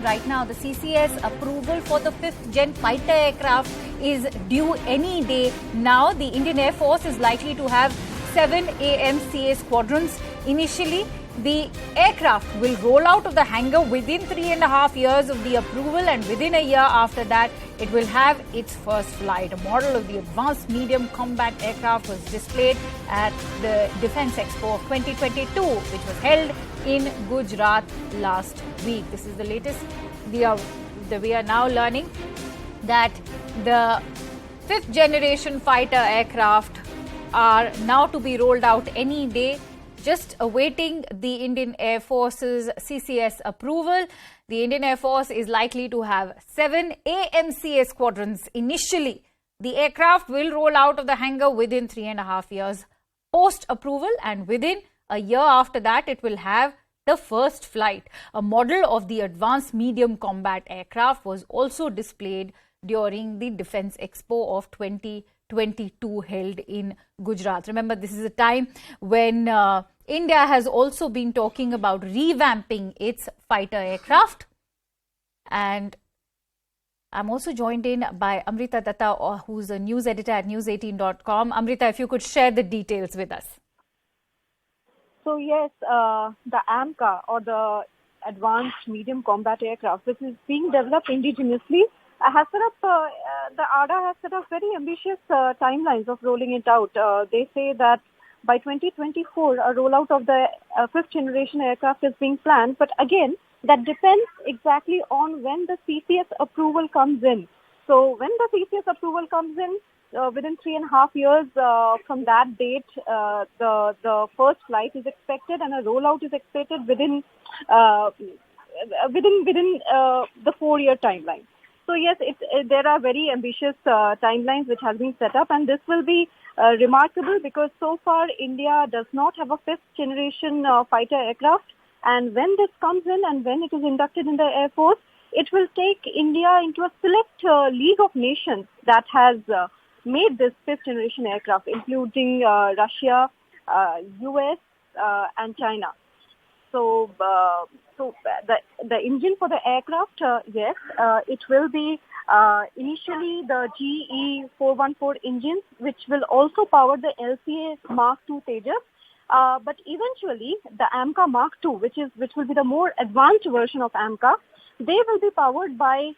Right now, the CCS approval for the 5th Gen fighter aircraft is due any day. Now, the Indian Air Force is likely to have 7 AMCA squadrons. Initially, the aircraft will roll out of the hangar within 3.5 years of the approval, and within a year after that, it will have its first flight. A model of the advanced medium combat aircraft was displayed at the Defence Expo of 2022, which was held in Gujarat last week. This is the latest. We are now learning that the 5th generation fighter aircraft are now to be rolled out any day, just awaiting the Indian Air Force's CCS approval. The Indian Air Force is likely to have 7 AMCA squadrons initially. The aircraft will roll out of the hangar within 3.5 years post-approval, and within a year after that, it will have the first flight. A model of the advanced medium combat aircraft was also displayed during the Defence Expo of 2022 held in Gujarat. Remember, this is a time when India has also been talking about revamping its fighter aircraft. And I'm also joined in by Amrita Datta, who's a news editor at News18.com. Amrita, if you could share the details with us. So yes, the AMCA, or the Advanced Medium Combat Aircraft, which is being developed indigenously, has set up, the ADA has set up very ambitious timelines of rolling it out. They say that by 2024, a rollout of the 5th generation aircraft is being planned. But again, that depends exactly on when the CCS approval comes in. So when the CCS approval comes in, within 3.5 years from that date, the first flight is expected, and a rollout is expected within the 4-year timeline. So yes, there are very ambitious timelines which have been set up, and this will be remarkable because so far India does not have a 5th generation fighter aircraft, and when this comes in and when it is inducted in the Air Force, it will take India into a select league of nations that has made this 5th generation aircraft, including Russia, US, and China. So, the engine for the aircraft, yes, it will be initially the GE 414 engines, which will also power the LCA Mark II Tejas. But eventually, the AMCA Mark II, which will be the more advanced version of AMCA, they will be powered by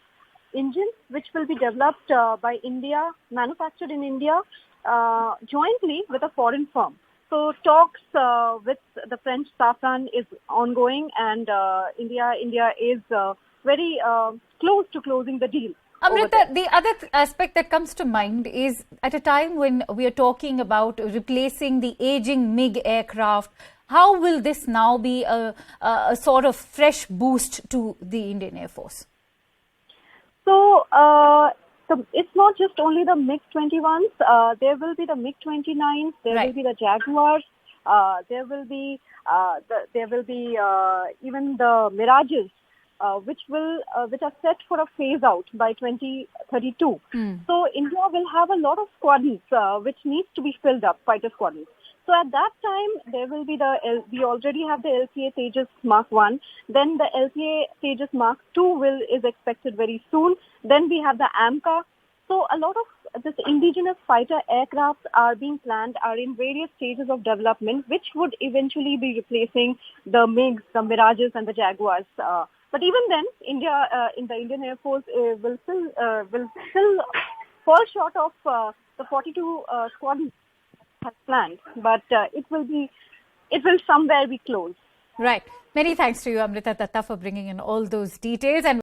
engines which will be developed by India, manufactured in India, jointly with a foreign firm. So talks with the French Safran is ongoing, and India is very close to closing the deal. Amrita, the other aspect that comes to mind is at a time when we are talking about replacing the aging MiG aircraft, how will this now be a sort of fresh boost to the Indian Air Force? So it's not just only the MiG-21s. There will be the MiG-29s. There will be the Jaguars. There will be even the Mirages, which are set for a phase out by 2032. So India will have a lot of squadrons which needs to be filled up, fighter squadrons. So at that time, there will be we already have the LCA Tejas Mark I. Then the LCA Tejas Mark II is expected very soon. Then we have the AMCA. So a lot of this indigenous fighter aircraft are being planned, are in various stages of development, which would eventually be replacing the MiGs, the Mirages, and the Jaguars. But even then, India in the Indian Air Force will still fall short of the 42 squadrons has planned, but it will somewhere be close. Right. Many thanks to you, Amrita Datta, for bringing in all those details. And